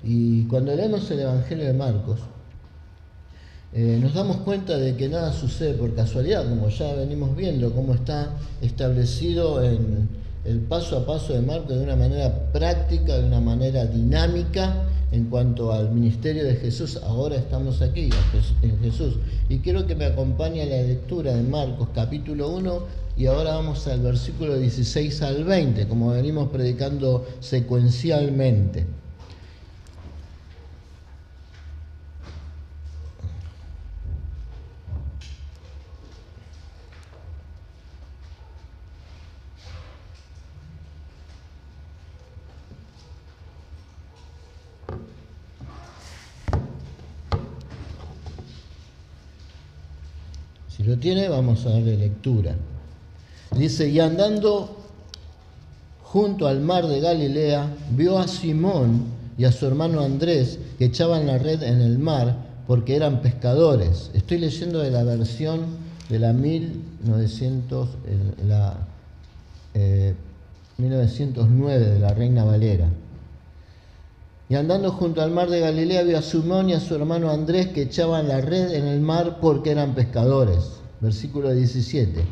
Y cuando leemos el Evangelio de Marcos, nos damos cuenta de que nada sucede por casualidad, como ya venimos viendo, cómo está establecido en el paso a paso de Marcos de una manera práctica, de una manera dinámica en cuanto al ministerio de Jesús. Ahora estamos aquí en Jesús. Y quiero que me acompañe a la lectura de Marcos capítulo 1 y ahora vamos al versículo 16 al 20, como venimos predicando secuencialmente. Si lo tiene, vamos a darle lectura. Dice: y andando junto al mar de Galilea, vio a Simón y a su hermano Andrés que echaban la red en el mar porque eran pescadores. Estoy leyendo de la versión de la 1909 de la Reina Valera. Y andando junto al mar de Galilea vio a Simón y a su hermano Andrés que echaban la red en el mar porque eran pescadores. Versículo 17.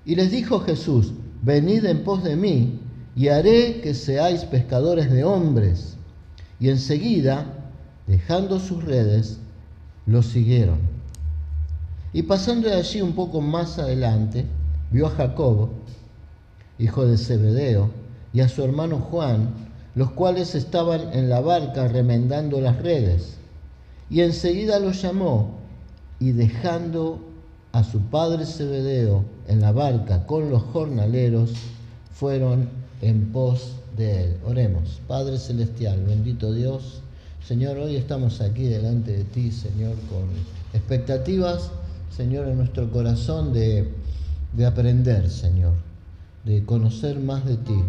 Y les dijo Jesús: venid en pos de mí, y haré que seáis pescadores de hombres. Y enseguida, dejando sus redes, los siguieron. Y pasando de allí un poco más adelante, vio a Jacobo, hijo de Zebedeo, y a su hermano Juan, los cuales estaban en la barca remendando las redes. Y enseguida los llamó, y dejando a su padre Zebedeo en la barca con los jornaleros, fueron en pos de él. Oremos. Padre celestial, bendito Dios, Señor, hoy estamos aquí delante de ti, Señor, con expectativas, Señor, en nuestro corazón de aprender, Señor, de conocer más de ti,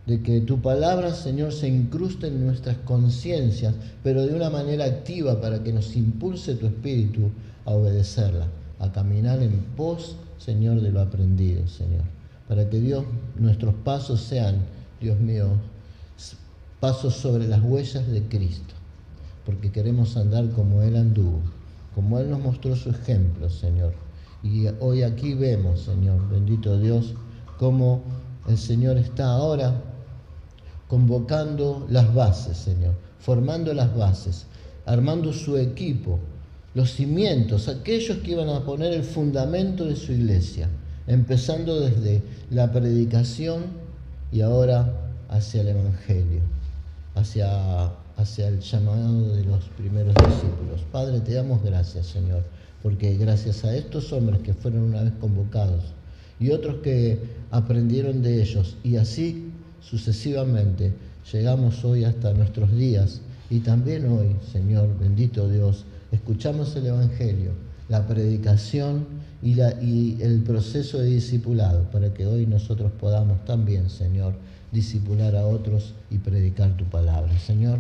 de que tu palabra, Señor, se incruste en nuestras conciencias, pero de una manera activa para que nos impulse tu espíritu a obedecerla, a caminar en pos, Señor, de lo aprendido, Señor. Para que Dios, nuestros pasos sean, Dios mío, pasos sobre las huellas de Cristo, porque queremos andar como Él anduvo, como Él nos mostró su ejemplo, Señor. Y hoy aquí vemos, Señor, bendito Dios, cómo el Señor está ahora convocando las bases, Señor, formando las bases, armando su equipo, los cimientos, aquellos que iban a poner el fundamento de su iglesia, empezando desde la predicación y ahora hacia el Evangelio, hacia el llamado de los primeros discípulos. Padre, te damos gracias, Señor, porque gracias a estos hombres que fueron una vez convocados y otros que aprendieron de ellos, y así sucesivamente, llegamos hoy hasta nuestros días, y también hoy, Señor, bendito Dios, escuchamos el Evangelio, la predicación y el proceso de discipulado, para que hoy nosotros podamos también, Señor, discipular a otros y predicar tu palabra. Señor,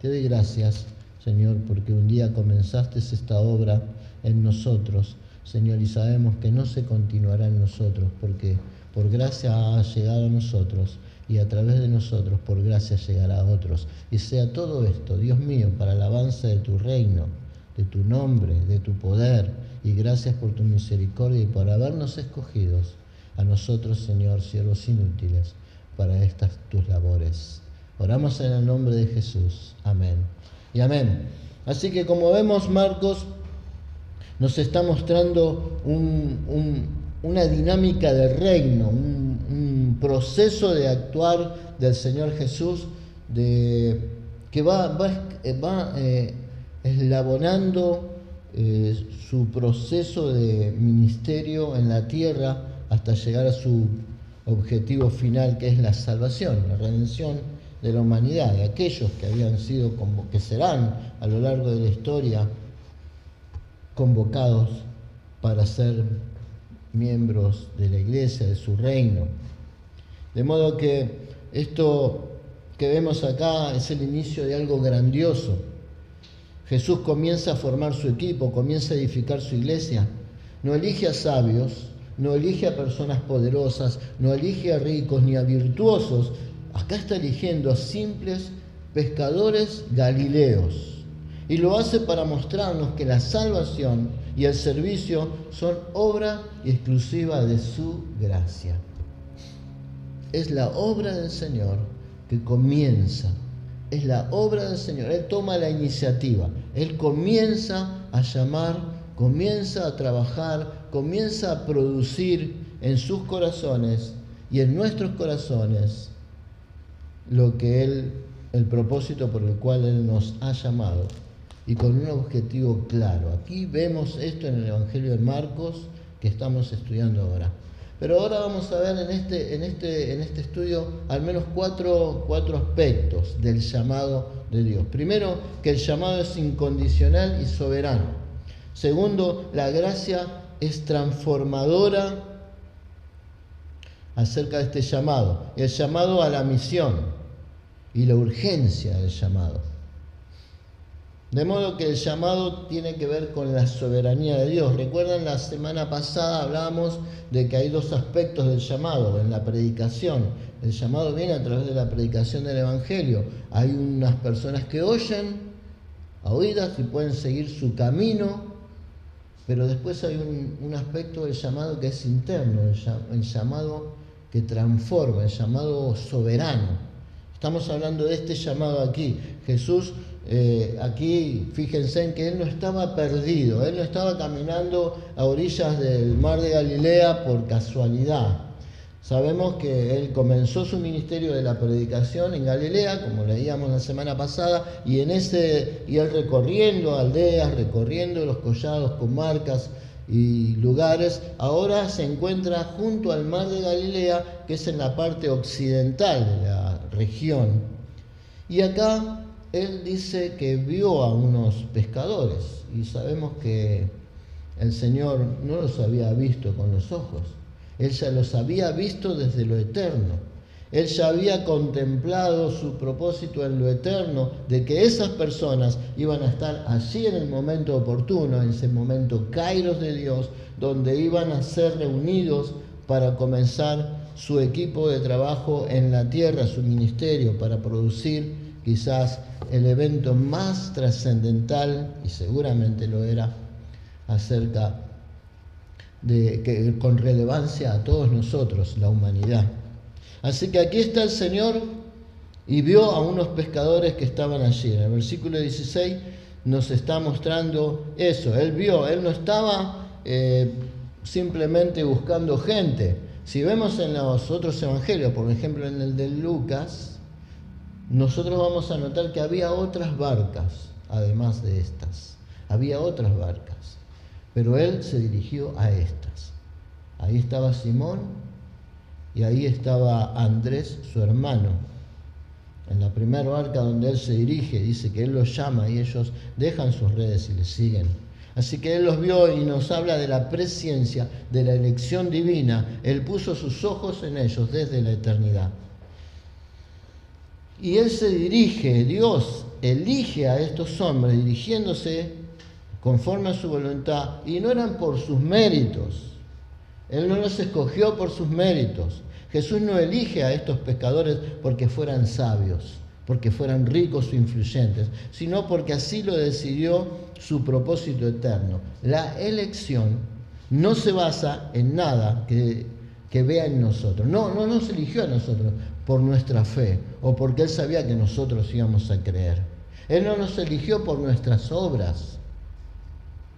te doy gracias, Señor, porque un día comenzaste esta obra en nosotros, Señor, y sabemos que no se continuará en nosotros, porque por gracia ha llegado a nosotros, y a través de nosotros, por gracia, llegará a otros. Y sea todo esto, Dios mío, para alabanza de tu reino, de tu nombre, de tu poder, y gracias por tu misericordia y por habernos escogidos a nosotros, Señor, siervos inútiles, para estas tus labores. Oramos en el nombre de Jesús. Amén y amén. Así que, como vemos, Marcos nos está mostrando una dinámica de reino, un proceso de actuar del Señor Jesús, que va eslabonando su proceso de ministerio en la tierra hasta llegar a su objetivo final, que es la salvación, la redención de la humanidad, de aquellos que habían sido, que serán a lo largo de la historia convocados para ser miembros de la iglesia, de su reino. De modo que esto que vemos acá es el inicio de algo grandioso. Jesús comienza a formar su equipo, comienza a edificar su iglesia. No elige a sabios, no elige a personas poderosas, no elige a ricos ni a virtuosos. Acá está eligiendo a simples pescadores galileos. Y lo hace para mostrarnos que la salvación y el servicio son obra exclusiva de su gracia. Es la obra del Señor que comienza. Es la obra del Señor. Él toma la iniciativa. Él comienza a llamar, comienza a trabajar, comienza a producir en sus corazones y en nuestros corazones lo que el propósito por el cual Él nos ha llamado, y con un objetivo claro. Aquí vemos esto en el Evangelio de Marcos que estamos estudiando ahora. Pero ahora vamos a ver en este estudio al menos cuatro aspectos del llamado de Dios. Primero, que el llamado es incondicional y soberano. Segundo, la gracia es transformadora acerca de este llamado. El llamado a la misión y la urgencia del llamado. De modo que el llamado tiene que ver con la soberanía de Dios. Recuerdan, la semana pasada hablábamos de que hay dos aspectos del llamado en la predicación. El llamado viene a través de la predicación del Evangelio. Hay unas personas que oyen a oídas y pueden seguir su camino, pero después hay un aspecto del llamado que es interno, el llamado que transforma, el llamado soberano. Estamos hablando de este llamado aquí. Jesús, aquí fíjense en que Él no estaba perdido, Él no estaba caminando a orillas del mar de Galilea por casualidad. Sabemos que Él comenzó su ministerio de la predicación en Galilea, como leíamos la semana pasada, y Él recorriendo aldeas, recorriendo los collados, comarcas y lugares, ahora se encuentra junto al mar de Galilea, que es en la parte occidental de la región. Y acá Él dice que vio a unos pescadores, y sabemos que el Señor no los había visto con los ojos. Él ya los había visto desde lo eterno. Él ya había contemplado su propósito en lo eterno, de que esas personas iban a estar allí en el momento oportuno, en ese momento kairos de Dios, donde iban a ser reunidos para comenzar su equipo de trabajo en la tierra, su ministerio, para producir quizás el evento más trascendental, y seguramente lo era, acerca de que con relevancia a todos nosotros, la humanidad. Así que aquí está el Señor y vio a unos pescadores que estaban allí. En el versículo 16 nos está mostrando eso. Él vio, Él no estaba simplemente buscando gente. Si vemos en los otros evangelios, por ejemplo en el de Lucas, nosotros vamos a notar que había otras barcas, además de estas. Había otras barcas. Pero Él se dirigió a estas. Ahí estaba Simón y ahí estaba Andrés, su hermano. En la primera barca donde Él se dirige, dice que Él los llama y ellos dejan sus redes y le siguen. Así que Él los vio y nos habla de la presciencia, de la elección divina. Él puso sus ojos en ellos desde la eternidad. Y Él se dirige, Dios elige a estos hombres dirigiéndose conforme a su voluntad, y no eran por sus méritos. Él no los escogió por sus méritos. Jesús no elige a estos pescadores porque fueran sabios, porque fueran ricos o influyentes, sino porque así lo decidió su propósito eterno. La elección no se basa en nada que vea en nosotros. No nos eligió a nosotros por nuestra fe o porque Él sabía que nosotros íbamos a creer. Él no nos eligió por nuestras obras.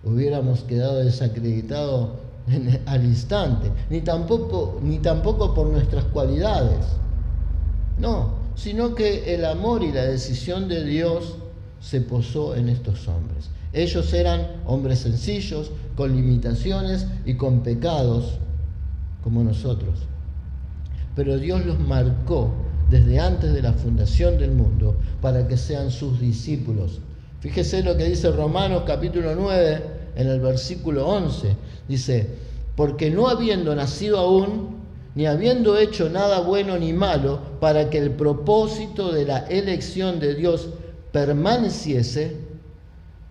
Hubiéramos quedado desacreditados al instante, ni tampoco por nuestras cualidades. No, sino que el amor y la decisión de Dios se posó en estos hombres. Ellos eran hombres sencillos, con limitaciones y con pecados, como nosotros. Pero Dios los marcó desde antes de la fundación del mundo para que sean sus discípulos. Fíjese lo que dice Romanos capítulo 9, en el versículo 11. Dice, porque no habiendo nacido aún, ni habiendo hecho nada bueno ni malo, para que el propósito de la elección de Dios permaneciese,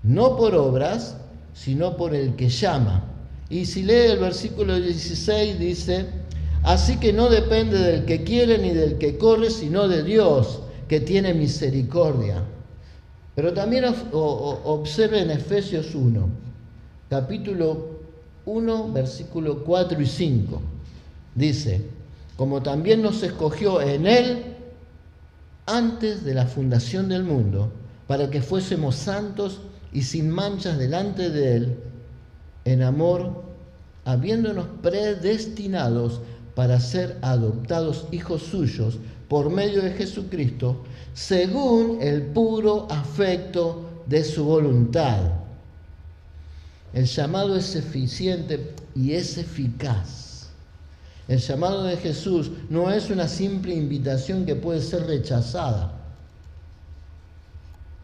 no por obras, sino por el que llama. Y si lee el versículo 16, dice, así que no depende del que quiere ni del que corre, sino de Dios, que tiene misericordia. Pero también observen Efesios 1, capítulo 1, versículo 4 y 5. Dice, como también nos escogió en Él antes de la fundación del mundo, para que fuésemos santos y sin manchas delante de Él, en amor, habiéndonos predestinados para ser adoptados hijos suyos por medio de Jesucristo, según el puro afecto de su voluntad. El llamado es eficiente y es eficaz. El llamado de Jesús no es una simple invitación que puede ser rechazada.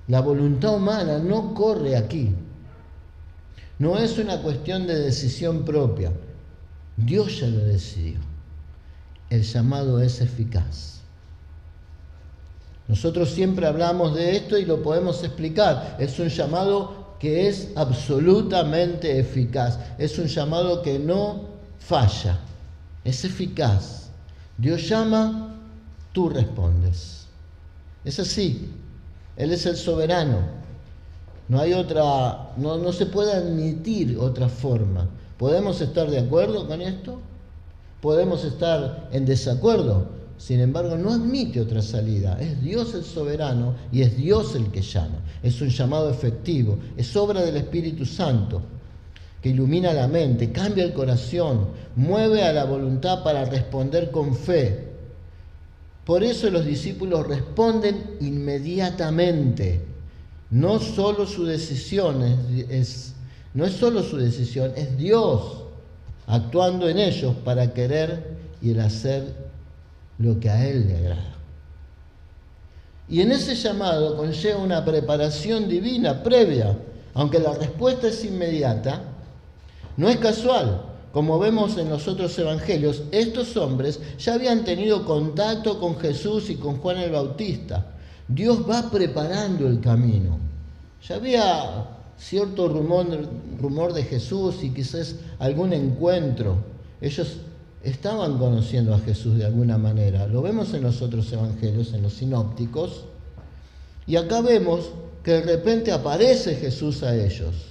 La voluntad humana no corre aquí. No es una cuestión de decisión propia. Dios ya lo decidió. El llamado es eficaz. Nosotros siempre hablamos de esto y lo podemos explicar. Es un llamado que es absolutamente eficaz. Es un llamado que no falla. Es eficaz. Dios llama, tú respondes. Es así. Él es el soberano. No hay otra, no se puede admitir otra forma. ¿Podemos estar de acuerdo con esto? Podemos estar en desacuerdo. Sin embargo, no admite otra salida. Es Dios el soberano y es Dios el que llama. Es un llamado efectivo. Es obra del Espíritu Santo que ilumina la mente, cambia el corazón, mueve a la voluntad para responder con fe. Por eso los discípulos responden inmediatamente. No es solo su decisión, es Dios actuando en ellos para querer y el hacer lo que a Él le agrada. Y en ese llamado conlleva una preparación divina previa, aunque la respuesta es inmediata, no es casual. Como vemos en los otros evangelios, estos hombres ya habían tenido contacto con Jesús y con Juan el Bautista. Dios va preparando el camino. Ya había cierto rumor de Jesús y quizás algún encuentro. Ellos estaban conociendo a Jesús de alguna manera. Lo vemos en los otros evangelios, en los sinópticos. Y acá vemos que de repente aparece Jesús a ellos.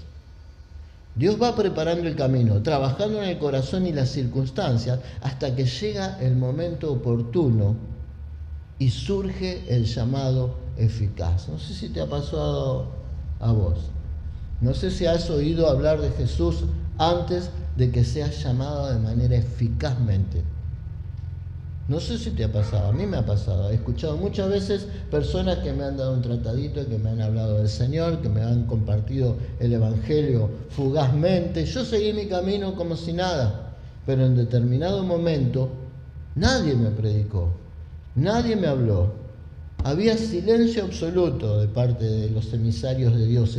Dios va preparando el camino, trabajando en el corazón y las circunstancias hasta que llega el momento oportuno y surge el llamado eficaz. No sé si te ha pasado a vos. No sé si has oído hablar de Jesús antes de que seas llamado de manera eficazmente. No sé si te ha pasado, a mí me ha pasado. He escuchado muchas veces personas que me han dado un tratadito, que me han hablado del Señor, que me han compartido el Evangelio fugazmente. Yo seguí mi camino como si nada, pero en determinado momento nadie me predicó, nadie me habló. Había silencio absoluto de parte de los emisarios de Dios,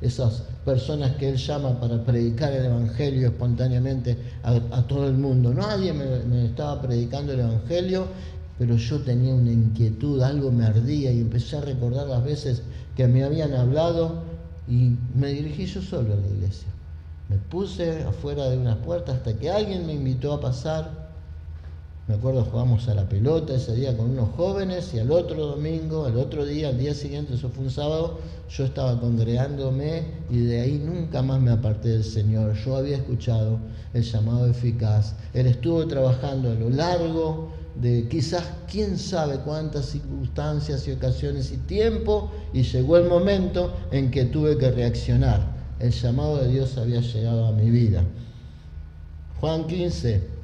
esas personas que Él llama para predicar el Evangelio espontáneamente a todo el mundo. Nadie me estaba predicando el Evangelio, pero yo tenía una inquietud, algo me ardía y empecé a recordar las veces que me habían hablado y me dirigí yo solo a la iglesia. Me puse afuera de una puerta hasta que alguien me invitó a pasar. Me acuerdo, jugamos a la pelota ese día con unos jóvenes y al otro día, al día siguiente, eso fue un sábado, yo estaba congregándome y de ahí nunca más me aparté del Señor. Yo había escuchado el llamado eficaz. Él estuvo trabajando a lo largo de quizás quién sabe cuántas circunstancias y ocasiones y tiempo, y llegó el momento en que tuve que reaccionar. El llamado de Dios había llegado a mi vida. Juan 15.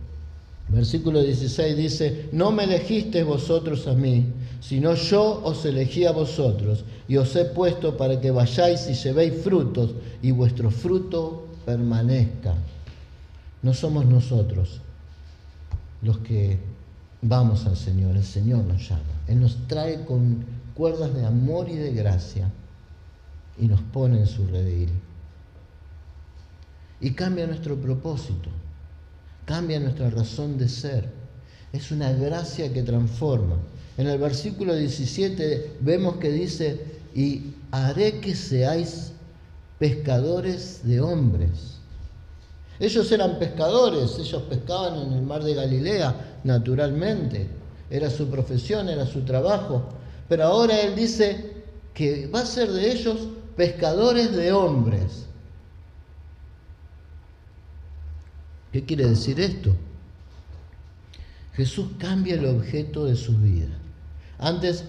Versículo 16 dice, no me elegisteis vosotros a mí, sino yo os elegí a vosotros, y os he puesto para que vayáis y llevéis frutos, y vuestro fruto permanezca. No somos nosotros los que vamos al Señor, el Señor nos llama. Él nos trae con cuerdas de amor y de gracia, y nos pone en su redil. Y cambia nuestro propósito. Cambia nuestra razón de ser. Es una gracia que transforma. En el versículo 17 vemos que dice, y haré que seáis pescadores de hombres. Ellos eran pescadores, ellos pescaban en el mar de Galilea, naturalmente. Era su profesión, era su trabajo. pero ahora Él dice que va a ser de ellos pescadores de hombres. ¿Qué quiere decir esto? Jesús cambia el objeto de su vida. Antes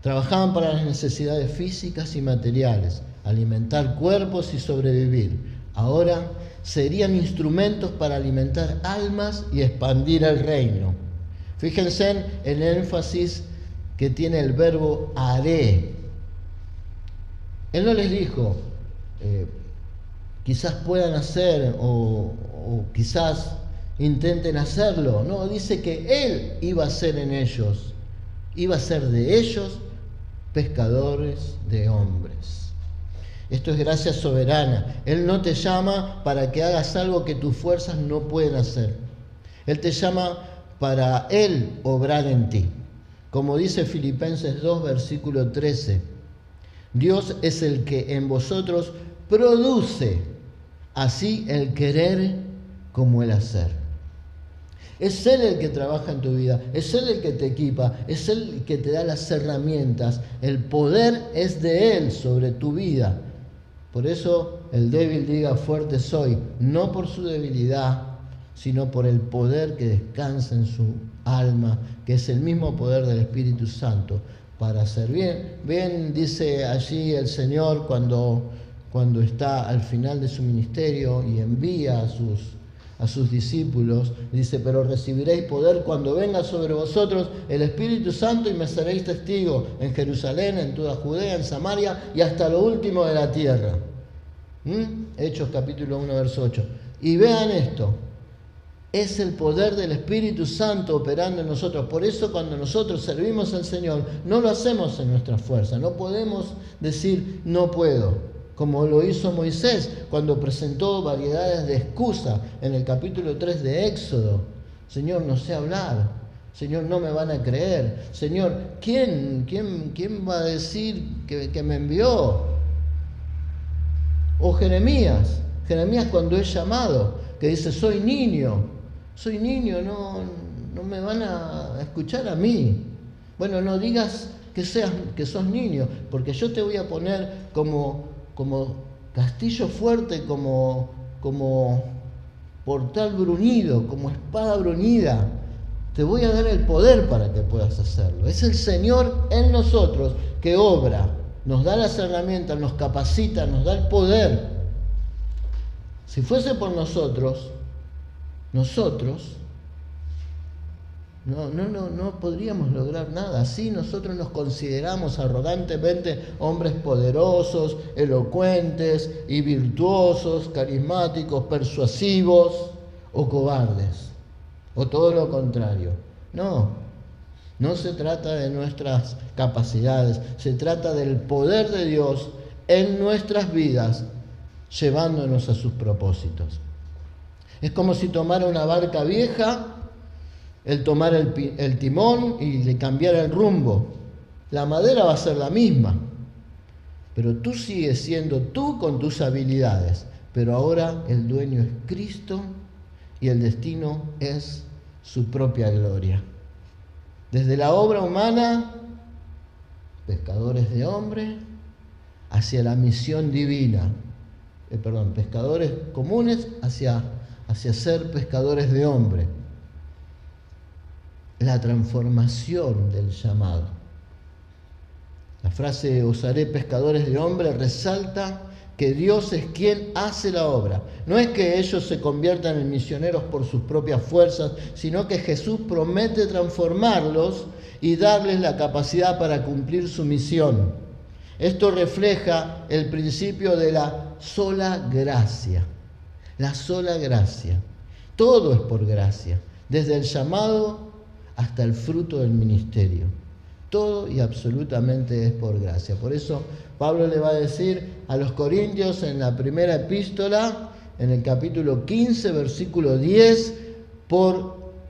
trabajaban para las necesidades físicas y materiales, alimentar cuerpos y sobrevivir. Ahora serían instrumentos para alimentar almas y expandir el reino. Fíjense en el énfasis que tiene el verbo haré. Él no les dijo, quizás puedan hacer o quizás intenten hacerlo. No, dice que Él iba a ser en ellos, iba a ser de ellos pescadores de hombres. Esto es gracia soberana. Él no te llama para que hagas algo que tus fuerzas no pueden hacer. Él te llama para Él obrar en ti. Como dice Filipenses 2, versículo 13. Dios es el que en vosotros produce así el querer como el hacer. Es Él el que trabaja en tu vida, es Él el que te equipa, es Él el que te da las herramientas. El poder es de Él sobre tu vida. Por eso el débil diga fuerte soy, no por su debilidad, sino por el poder que descansa en su alma, que es el mismo poder del Espíritu Santo para hacer bien. Bien dice allí el Señor cuando está al final de su ministerio y envía a sus discípulos, dice, pero recibiréis poder cuando venga sobre vosotros el Espíritu Santo y me seréis testigos en Jerusalén, en toda Judea, en Samaria y hasta lo último de la tierra. Hechos capítulo 1, verso 8. Y vean esto, es el poder del Espíritu Santo operando en nosotros. Por eso cuando nosotros servimos al Señor, no lo hacemos en nuestra fuerza, no podemos decir no puedo. Como lo hizo Moisés cuando presentó variedades de excusas en el capítulo 3 de Éxodo. Señor, no sé hablar. Señor, no me van a creer. Señor, ¿quién va a decir que me envió? O Jeremías cuando es llamado, que dice, soy niño, no me van a escuchar a mí. Bueno, no digas que sos niño, porque yo te voy a poner como castillo fuerte, como portal bruñido, como espada bruñida. Te voy a dar el poder para que puedas hacerlo. Es el Señor en nosotros que obra, nos da las herramientas, nos capacita, nos da el poder. Si fuese por nosotros no podríamos lograr nada. Así nosotros nos consideramos arrogantemente hombres poderosos, elocuentes y virtuosos, carismáticos, persuasivos o cobardes, o todo lo contrario. No se trata de nuestras capacidades, se trata del poder de Dios en nuestras vidas, llevándonos a sus propósitos. Es como si tomara una barca vieja, el tomar el timón y le cambiar el rumbo. La madera va a ser la misma, pero tú sigues siendo tú con tus habilidades, pero ahora el dueño es Cristo y el destino es su propia gloria. Desde la obra humana, pescadores de hombres, hacia la misión divina, pescadores comunes hacia ser pescadores de hombres. La transformación del llamado. La frase os haré pescadores de hombres resalta que Dios es quien hace la obra. No es que ellos se conviertan en misioneros por sus propias fuerzas, sino que Jesús promete transformarlos y darles la capacidad para cumplir su misión. Esto refleja el principio de la sola gracia. La sola gracia. Todo es por gracia, desde el llamado hasta el fruto del ministerio. Todo y absolutamente es por gracia. Por eso Pablo le va a decir a los Corintios en la primera epístola, en el capítulo 15, versículo 10,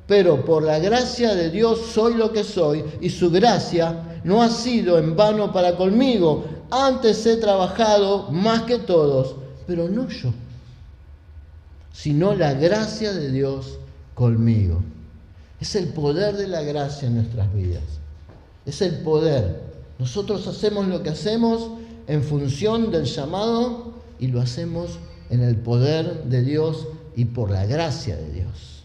pero por la gracia de Dios soy lo que soy, y su gracia no ha sido en vano para conmigo. Antes he trabajado más que todos, pero no yo, sino la gracia de Dios conmigo. Es el poder de la gracia en nuestras vidas. Es el poder. Nosotros hacemos lo que hacemos en función del llamado y lo hacemos en el poder de Dios y por la gracia de Dios.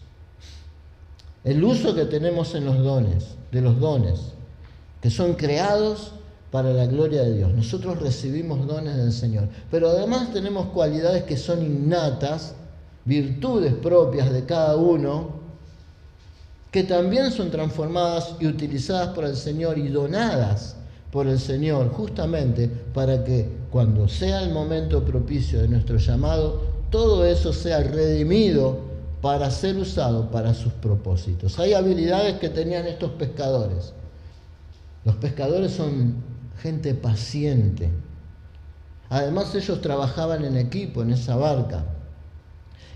El uso que tenemos en de los dones, que son creados para la gloria de Dios. Nosotros recibimos dones del Señor, pero además tenemos cualidades que son innatas, virtudes propias de cada uno, que también son transformadas y utilizadas por el Señor y donadas por el Señor, justamente para que cuando sea el momento propicio de nuestro llamado, todo eso sea redimido para ser usado para sus propósitos. Hay habilidades que tenían estos pescadores. Los pescadores son gente paciente. Además, ellos trabajaban en equipo en esa barca.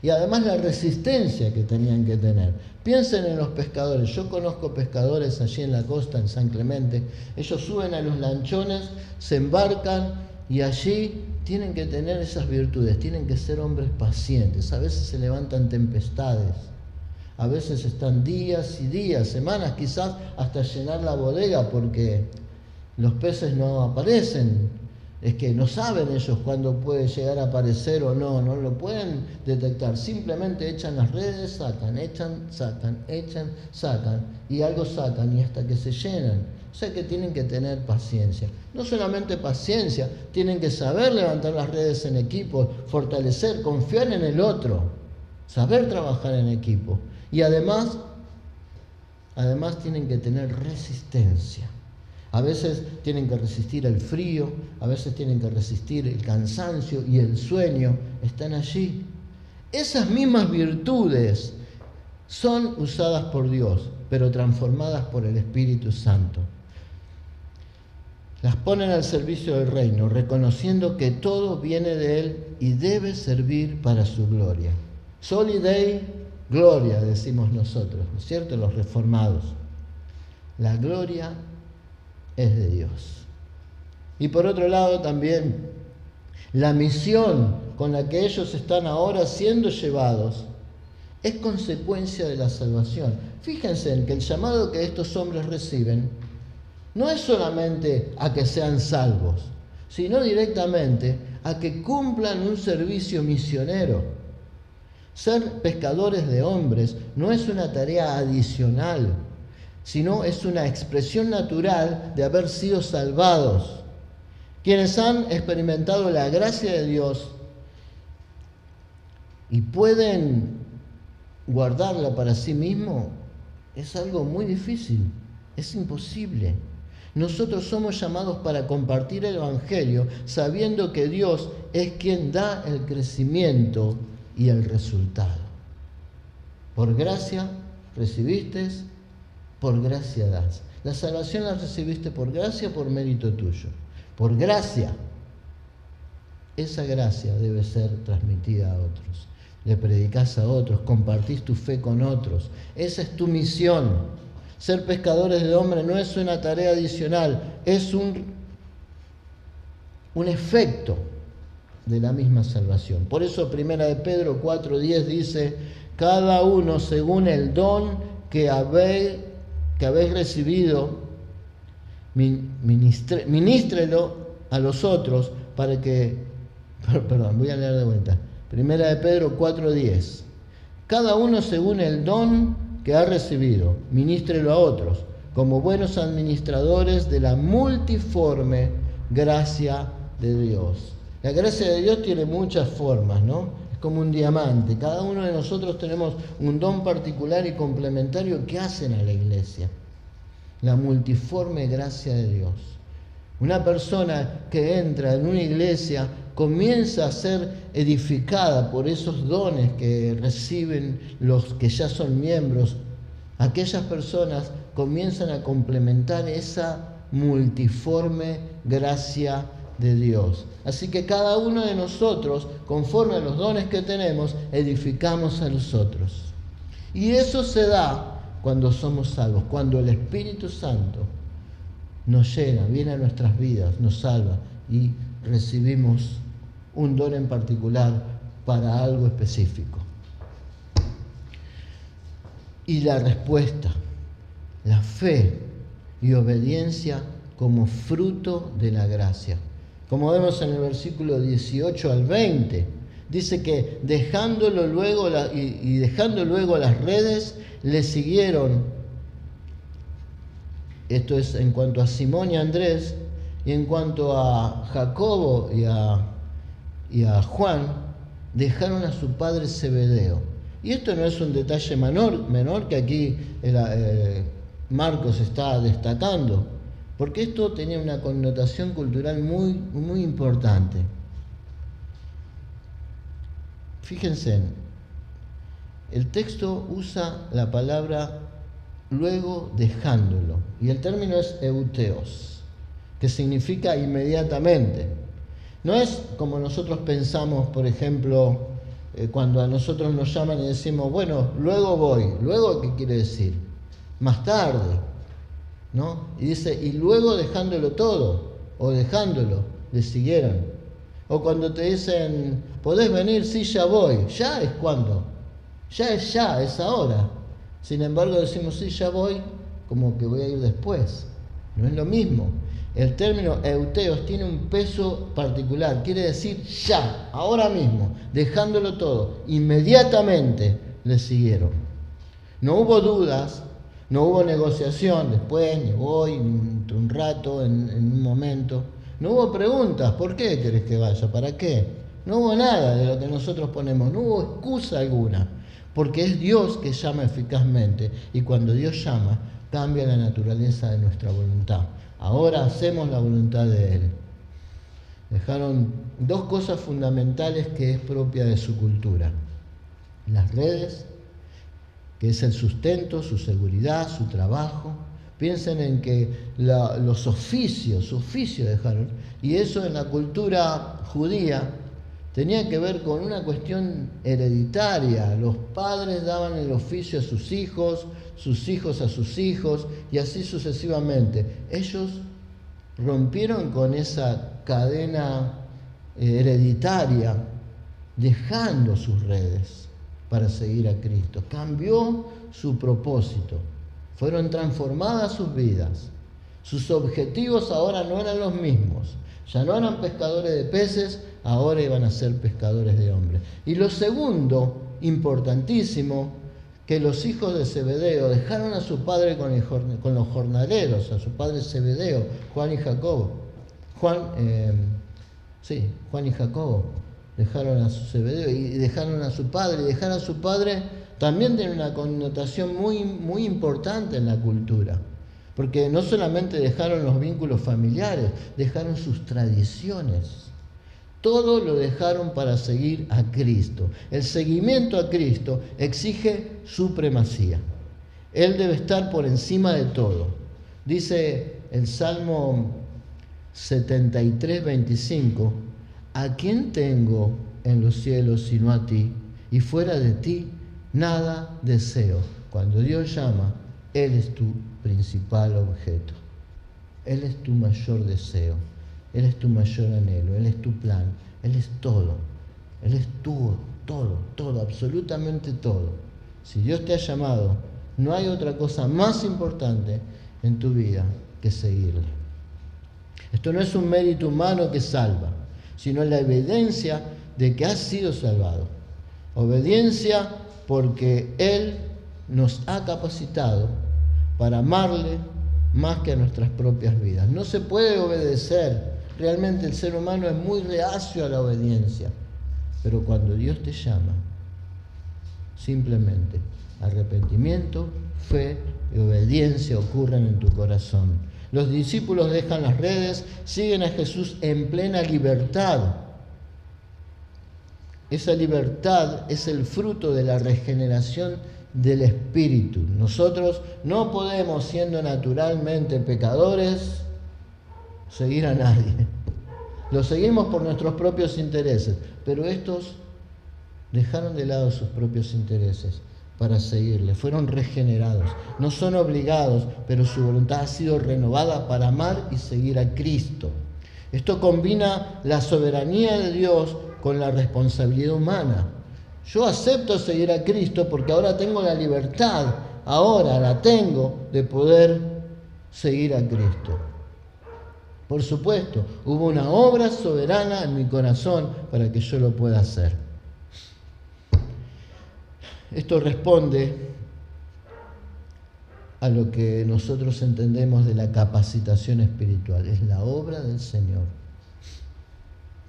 Y además la resistencia que tenían que tener. Piensen en los pescadores. Yo conozco pescadores allí en la costa, en San Clemente. Ellos suben a los lanchones, se embarcan y allí tienen que tener esas virtudes. Tienen que ser hombres pacientes. A veces se levantan tempestades. A veces están días y días, semanas quizás, hasta llenar la bodega porque los peces no aparecen. Es que no saben ellos cuándo puede llegar a aparecer o no lo pueden detectar. Simplemente echan las redes, sacan, echan, sacan y algo sacan y hasta que se llenan. O sea que tienen que tener paciencia. No solamente paciencia, tienen que saber levantar las redes en equipo, fortalecer, confiar en el otro, saber trabajar en equipo. Y además tienen que tener resistencia. A veces tienen que resistir el frío, a veces tienen que resistir el cansancio y el sueño. Están allí. Esas mismas virtudes son usadas por Dios, pero transformadas por el Espíritu Santo. Las ponen al servicio del reino, reconociendo que todo viene de Él y debe servir para su gloria. Soli Dei Gloria, decimos nosotros, ¿no es cierto? Los reformados. La gloria es de Dios. Y por otro lado también, la misión con la que ellos están ahora siendo llevados es consecuencia de la salvación. Fíjense en que el llamado que estos hombres reciben no es solamente a que sean salvos, sino directamente a que cumplan un servicio misionero. Ser pescadores de hombres no es una tarea adicional, sino es una expresión natural de haber sido salvados. Quienes han experimentado la gracia de Dios y pueden guardarla para sí mismos, es algo muy difícil, es imposible. Nosotros somos llamados para compartir el Evangelio sabiendo que Dios es quien da el crecimiento y el resultado. Por gracia recibiste, por gracia das. La salvación la recibiste por gracia o por mérito tuyo. Por gracia. Esa gracia debe ser transmitida a otros. Le predicás a otros, compartís tu fe con otros. Esa es tu misión. Ser pescadores de hombres no es una tarea adicional, es un efecto de la misma salvación. Por eso 1 de Pedro 4:10 dice: cada uno según el don que habéis recibido, ministrelo a los otros para que... Perdón, voy a leer de vuelta. 1 de Pedro 4:10. Cada uno según el don que ha recibido, ministrelo a otros, como buenos administradores de la multiforme gracia de Dios. La gracia de Dios tiene muchas formas, ¿no? Es como un diamante. Cada uno de nosotros tenemos un don particular y complementario que hacen a la iglesia. La multiforme gracia de Dios. Una persona que entra en una iglesia comienza a ser edificada por esos dones que reciben los que ya son miembros. Aquellas personas comienzan a complementar esa multiforme gracia de Dios. Así que cada uno de nosotros, conforme a los dones que tenemos, edificamos a los otros. Y eso se da cuando somos salvos, cuando el Espíritu Santo nos llena, viene a nuestras vidas, nos salva y recibimos un don en particular para algo específico. Y la respuesta, la fe, y obediencia como fruto de la gracia. Como vemos en el versículo 18 al 20, dice que dejando luego las redes, le siguieron. Esto es en cuanto a Simón y Andrés, y en cuanto a Jacobo y a Juan, dejaron a su padre Zebedeo. Y esto no es un detalle menor que aquí Marcos está destacando, porque esto tenía una connotación cultural muy, muy importante. Fíjense, el texto usa la palabra luego dejándolo, y el término es euteos, que significa inmediatamente. No es como nosotros pensamos, por ejemplo, cuando a nosotros nos llaman y decimos, bueno, luego voy. ¿Luego qué quiere decir? Más tarde, ¿no? Y dice, y luego dejándolo todo, o dejándolo, le siguieron. O cuando te dicen, ¿podés venir? Sí, ya voy. ¿Ya es cuándo? Ya, es ahora. Sin embargo, decimos, sí, ya voy, como que voy a ir después. No es lo mismo. El término euteos tiene un peso particular, quiere decir ya, ahora mismo, dejándolo todo, inmediatamente le siguieron. No hubo dudas, no hubo negociación, después, ni voy, entre un rato, en un momento. No hubo preguntas, ¿por qué querés que vaya? ¿Para qué? No hubo nada de lo que nosotros ponemos, no hubo excusa alguna, porque es Dios que llama eficazmente, y cuando Dios llama, cambia la naturaleza de nuestra voluntad. Ahora hacemos la voluntad de Él. Dejaron dos cosas fundamentales que es propia de su cultura. Las redes, que es el sustento, su seguridad, su trabajo. Piensen en que los oficios dejaron. Y eso en la cultura judía tenía que ver con una cuestión hereditaria. Los padres daban el oficio a sus hijos a sus hijos, y así sucesivamente. Ellos rompieron con esa cadena hereditaria, dejando sus redes para seguir a Cristo. Cambió su propósito. Fueron transformadas sus vidas. Sus objetivos ahora no eran los mismos. Ya no eran pescadores de peces, ahora iban a ser pescadores de hombres. Y lo segundo, importantísimo, que los hijos de Zebedeo dejaron a su padre con los jornaleros, a su padre Zebedeo, Juan y Jacobo. Juan y Jacobo dejaron a su Zebedeo y dejaron a su padre. Y dejar a su padre también tiene una connotación muy, muy importante en la cultura. Porque no solamente dejaron los vínculos familiares, dejaron sus tradiciones. Todo lo dejaron para seguir a Cristo. El seguimiento a Cristo exige supremacía. Él debe estar por encima de todo. Dice el Salmo 73, 25, ¿a quién tengo en los cielos sino a ti? Y fuera de ti nada deseo. Cuando Dios llama, Él es tu principal objeto. Él es tu mayor deseo. Él es tu mayor anhelo, Él es tu plan, Él es todo. Él es todo, absolutamente todo. Si Dios te ha llamado, no hay otra cosa más importante en tu vida que seguirle. Esto no es un mérito humano que salva, sino la evidencia de que has sido salvado. Obediencia porque Él nos ha capacitado para amarle más que a nuestras propias vidas. No se puede obedecer. Realmente el ser humano es muy reacio a la obediencia. Pero cuando Dios te llama, simplemente arrepentimiento, fe y obediencia ocurren en tu corazón. Los discípulos dejan las redes, siguen a Jesús en plena libertad. Esa libertad es el fruto de la regeneración del Espíritu. Nosotros no podemos, siendo naturalmente pecadores, seguir a nadie. Lo seguimos por nuestros propios intereses, pero estos dejaron de lado sus propios intereses para seguirle. Fueron regenerados. No son obligados, pero su voluntad ha sido renovada para amar y seguir a Cristo. Esto combina la soberanía de Dios con la responsabilidad humana. Yo acepto seguir a Cristo porque ahora tengo la libertad, ahora la tengo, de poder seguir a Cristo. Por supuesto, hubo una obra soberana en mi corazón para que yo lo pueda hacer. Esto responde a lo que nosotros entendemos de la capacitación espiritual. Es la obra del Señor.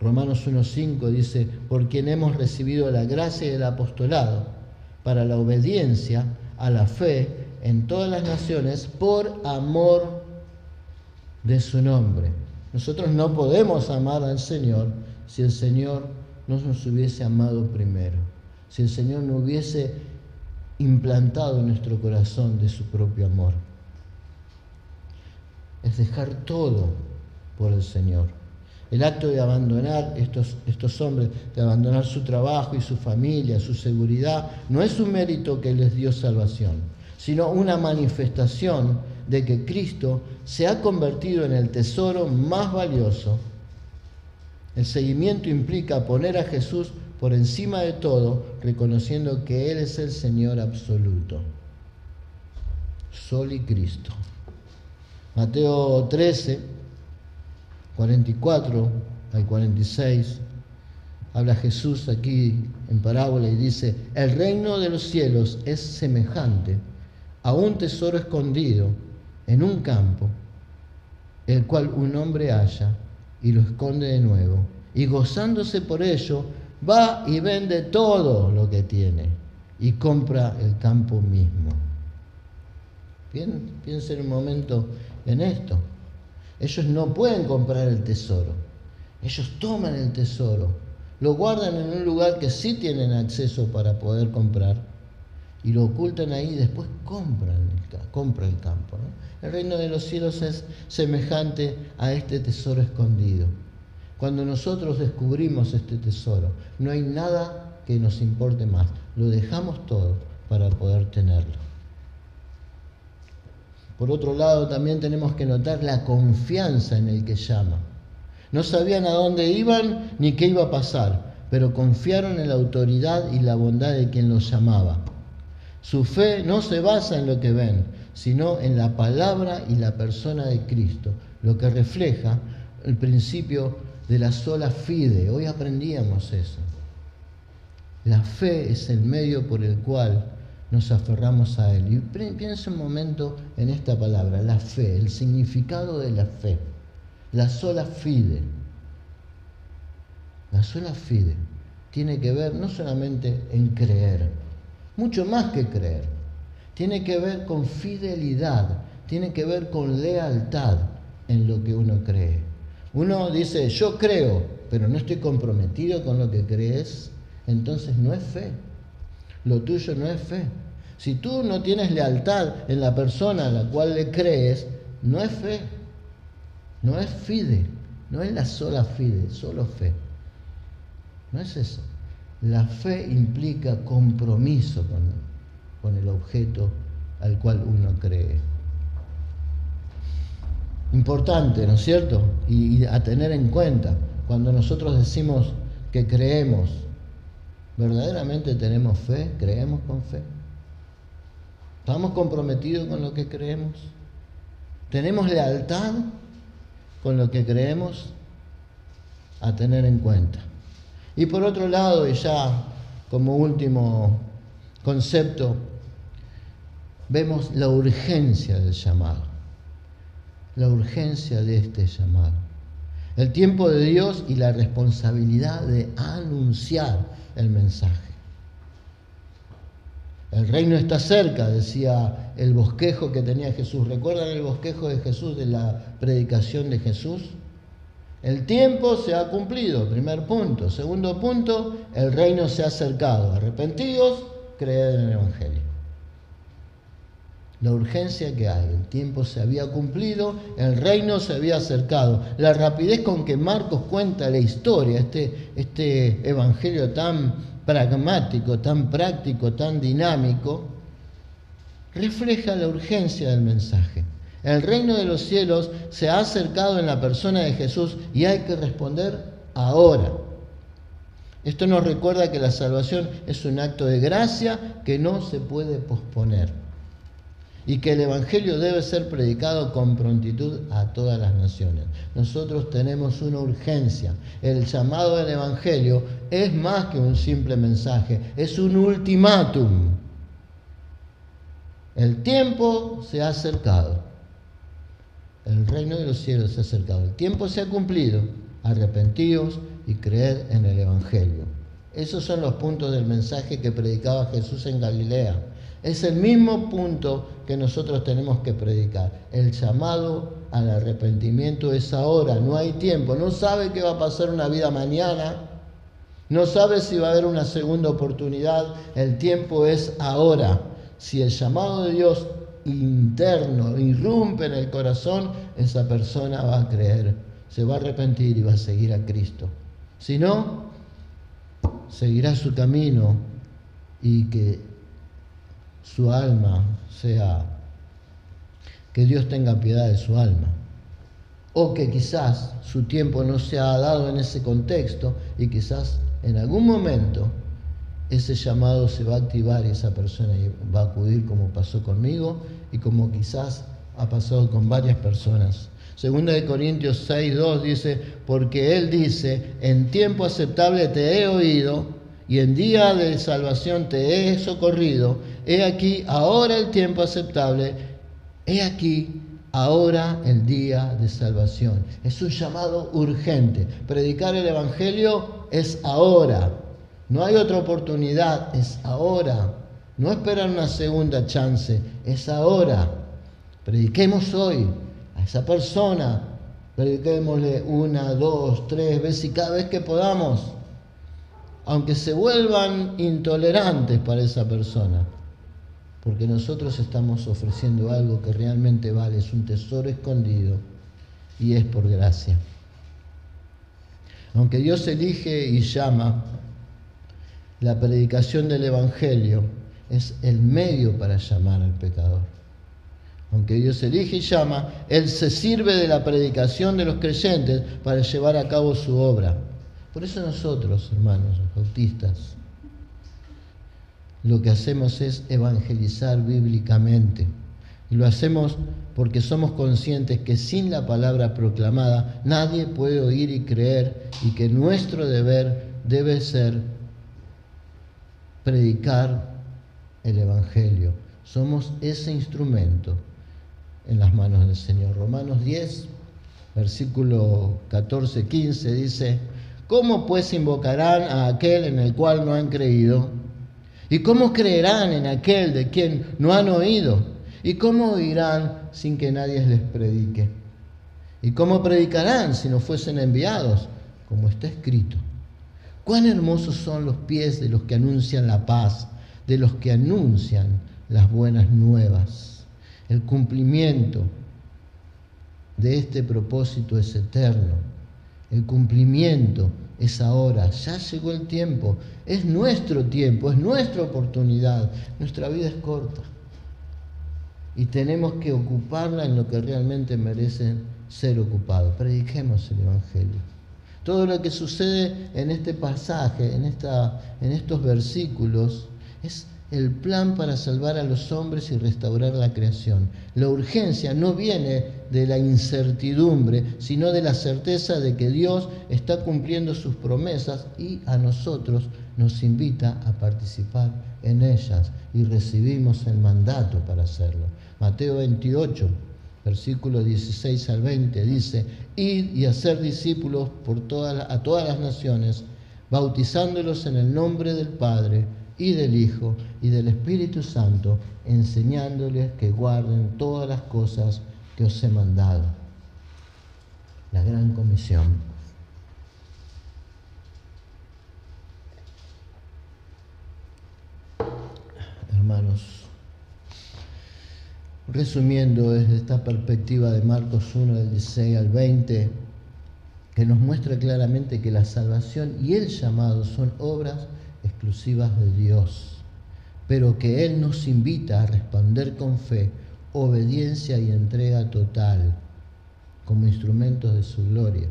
Romanos 1:5 dice: por quien hemos recibido la gracia y el apostolado para la obediencia a la fe en todas las naciones por amor de su nombre. Nosotros no podemos amar al Señor si el Señor no nos hubiese amado primero, si el Señor no hubiese implantado en nuestro corazón de su propio amor. Es dejar todo por el Señor. El acto de abandonar estos hombres, de abandonar su trabajo y su familia, su seguridad, no es un mérito que les dio salvación, sino una manifestación de que Cristo se ha convertido en el tesoro más valioso. El seguimiento implica poner a Jesús por encima de todo, reconociendo que Él es el Señor absoluto. Soli Cristo. Mateo 13, 44 al 46, habla Jesús aquí en parábola y dice: el reino de los cielos es semejante a un tesoro escondido en un campo, el cual un hombre halla y lo esconde de nuevo, y gozándose por ello, va y vende todo lo que tiene y compra el campo mismo. Bien, piensen un momento en esto. Ellos no pueden comprar el tesoro. Ellos toman el tesoro, lo guardan en un lugar que sí tienen acceso para poder comprar y lo ocultan ahí y después compra el campo, ¿no? El reino de los cielos es semejante a este tesoro escondido. Cuando nosotros descubrimos este tesoro, no hay nada que nos importe más. Lo dejamos todo para poder tenerlo. Por otro lado, también tenemos que notar la confianza en el que llama. No sabían a dónde iban ni qué iba a pasar, pero confiaron en la autoridad y la bondad de quien los llamaba. Su fe no se basa en lo que ven, sino en la palabra y la persona de Cristo, lo que refleja el principio de la sola fide. Hoy aprendíamos eso. La fe es el medio por el cual nos aferramos a Él. Y piensa un momento en esta palabra, la fe, el significado de la fe. La sola fide. La sola fide tiene que ver no solamente en creer, mucho más que creer. Tiene que ver con fidelidad, tiene que ver con lealtad en lo que uno cree. Uno dice, yo creo, pero no estoy comprometido con lo que crees, entonces no es fe. Lo tuyo no es fe. Si tú no tienes lealtad en la persona a la cual le crees, no es fe. No es fide. No es la sola fide, solo fe. No es eso. La fe implica compromiso con el objeto al cual uno cree. Importante, ¿no es cierto? Y a tener en cuenta, cuando nosotros decimos que creemos, ¿verdaderamente tenemos fe? ¿Creemos con fe? ¿Estamos comprometidos con lo que creemos? ¿Tenemos lealtad con lo que creemos? A tener en cuenta. Y por otro lado, y ya como último concepto, vemos la urgencia del llamado. La urgencia de este llamado. El tiempo de Dios y la responsabilidad de anunciar el mensaje. El reino está cerca, decía el bosquejo que tenía Jesús. ¿Recuerdan el bosquejo de Jesús, de la predicación de Jesús? El tiempo se ha cumplido, primer punto. Segundo punto, el reino se ha acercado. Arrepentidos, creed en el Evangelio. La urgencia que hay, el tiempo se había cumplido, el reino se había acercado. La rapidez con que Marcos cuenta la historia, este evangelio tan pragmático, tan práctico, tan dinámico, refleja la urgencia del mensaje. El reino de los cielos se ha acercado en la persona de Jesús y hay que responder ahora. Esto nos recuerda que la salvación es un acto de gracia que no se puede posponer. y que el Evangelio debe ser predicado con prontitud a todas las naciones. Nosotros tenemos una urgencia. El llamado del Evangelio es más que un simple mensaje, es un ultimátum. El tiempo se ha acercado. El reino de los cielos se ha acercado. El tiempo se ha cumplido. Arrepentíos y creed en el Evangelio. Esos son los puntos del mensaje que predicaba Jesús en Galilea. Es el mismo punto que nosotros tenemos que predicar. El llamado al arrepentimiento es ahora, no hay tiempo. No sabe qué va a pasar una vida mañana. No sabe si va a haber una segunda oportunidad. El tiempo es ahora. Si el llamado de Dios interno irrumpe en el corazón, esa persona va a creer, se va a arrepentir y va a seguir a Cristo. Si no, seguirá su camino y que su alma sea, que Dios tenga piedad de su alma. O que quizás su tiempo no se ha dado en ese contexto y quizás en algún momento ese llamado se va a activar y esa persona va a acudir, como pasó conmigo y como quizás ha pasado con varias personas. Segunda de Corintios 6:2 dice, porque Él dice, en tiempo aceptable te he oído y en día de salvación te he socorrido. He aquí ahora el tiempo aceptable, he aquí ahora el día de salvación. Es un llamado urgente. Predicar el Evangelio es ahora. No hay otra oportunidad, es ahora. No esperar una segunda chance, es ahora. Prediquemos hoy a esa persona. Prediquémosle 1, 2, 3 veces y cada vez que podamos. Aunque se vuelvan intolerantes para esa persona. Porque nosotros estamos ofreciendo algo que realmente vale, es un tesoro escondido y es por gracia. Aunque Dios elige y llama, la predicación del Evangelio es el medio para llamar al pecador. Aunque Dios elige y llama, Él se sirve de la predicación de los creyentes para llevar a cabo su obra. Por eso nosotros, hermanos bautistas, lo que hacemos es evangelizar bíblicamente. Y lo hacemos porque somos conscientes que sin la palabra proclamada nadie puede oír y creer y que nuestro deber debe ser predicar el Evangelio. Somos ese instrumento en las manos del Señor. Romanos 10, versículo 14-15 dice, ¿cómo pues invocarán a aquel en el cual no han creído? ¿Y cómo creerán en aquel de quien no han oído? ¿Y cómo oirán sin que nadie les predique? ¿Y cómo predicarán si no fuesen enviados? Como está escrito. Cuán hermosos son los pies de los que anuncian la paz, de los que anuncian las buenas nuevas. El cumplimiento de este propósito es eterno. El cumplimiento es ahora. Ya llegó el tiempo. Es nuestro tiempo, es nuestra oportunidad. Nuestra vida es corta. Y tenemos que ocuparla en lo que realmente merece ser ocupado. Prediquemos el Evangelio. Todo lo que sucede en este pasaje, en estos versículos, es el plan para salvar a los hombres y restaurar la creación. La urgencia no viene de la incertidumbre, sino de la certeza de que Dios está cumpliendo sus promesas y a nosotros nos invita a participar en ellas y recibimos el mandato para hacerlo. Mateo 28, versículos 16 al 20 dice, id y hacer discípulos a todas las naciones, bautizándolos en el nombre del Padre y del Hijo y del Espíritu Santo, enseñándoles que guarden todas las cosas que os he mandado. La gran comisión. Hermanos, resumiendo desde esta perspectiva de Marcos 1, del 16 al 20, que nos muestra claramente que la salvación y el llamado son obras exclusivas de Dios, pero que Él nos invita a responder con fe, obediencia y entrega total como instrumentos de su gloria.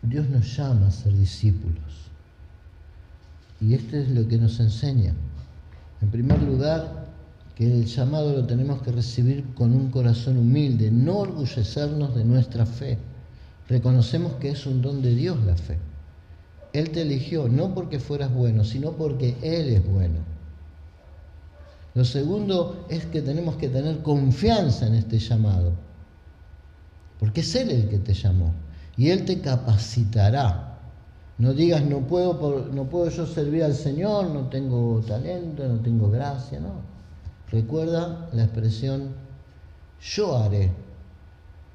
Dios nos llama a ser discípulos. Y esto es lo que nos enseña. En primer lugar, que el llamado lo tenemos que recibir con un corazón humilde, no orgullecernos de nuestra fe. Reconocemos que es un don de Dios la fe. Él te eligió no porque fueras bueno, sino porque Él es bueno. Lo segundo es que tenemos que tener confianza en este llamado, porque es Él el que te llamó y Él te capacitará. No digas, no puedo yo servir al Señor, no tengo talento, no tengo gracia, no. Recuerda la expresión, yo haré.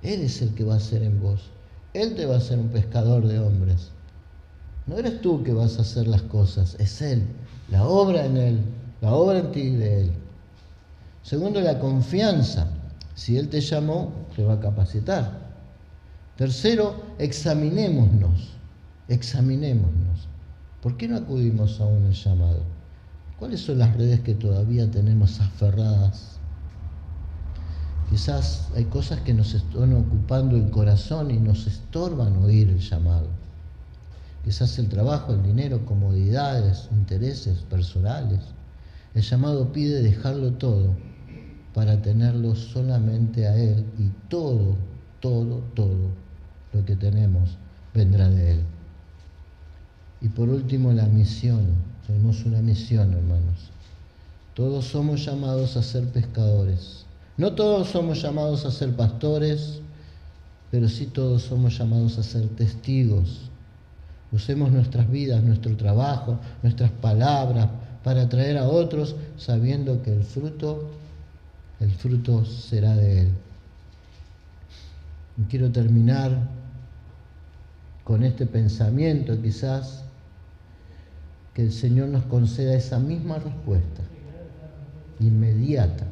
Él es el que va a hacer en vos. Él te va a hacer un pescador de hombres. No eres tú que vas a hacer las cosas, es Él, la obra en Él, la obra en ti de Él. Segundo, la confianza. Si Él te llamó, te va a capacitar. Tercero, examinémonos. ¿Por qué no acudimos aún al llamado? ¿Cuáles son las redes que todavía tenemos aferradas? Quizás hay cosas que nos están ocupando el corazón y nos estorban oír el llamado. Quizás el trabajo, el dinero, comodidades, intereses personales. El llamado pide dejarlo todo para tenerlo solamente a Él, y todo lo que tenemos vendrá de Él. Y por último, la misión. Tenemos una misión, hermanos. Todos somos llamados a ser pescadores. No todos somos llamados a ser pastores, pero sí todos somos llamados a ser testigos. Usemos nuestras vidas, nuestro trabajo, nuestras palabras para atraer a otros, sabiendo que el fruto será de Él. Y quiero terminar con este pensamiento, quizás, que el Señor nos conceda esa misma respuesta, inmediata,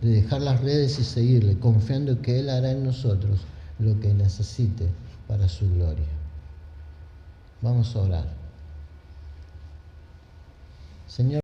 de dejar las redes y seguirle, confiando que Él hará en nosotros lo que necesite para su gloria. Vamos a orar. Señor,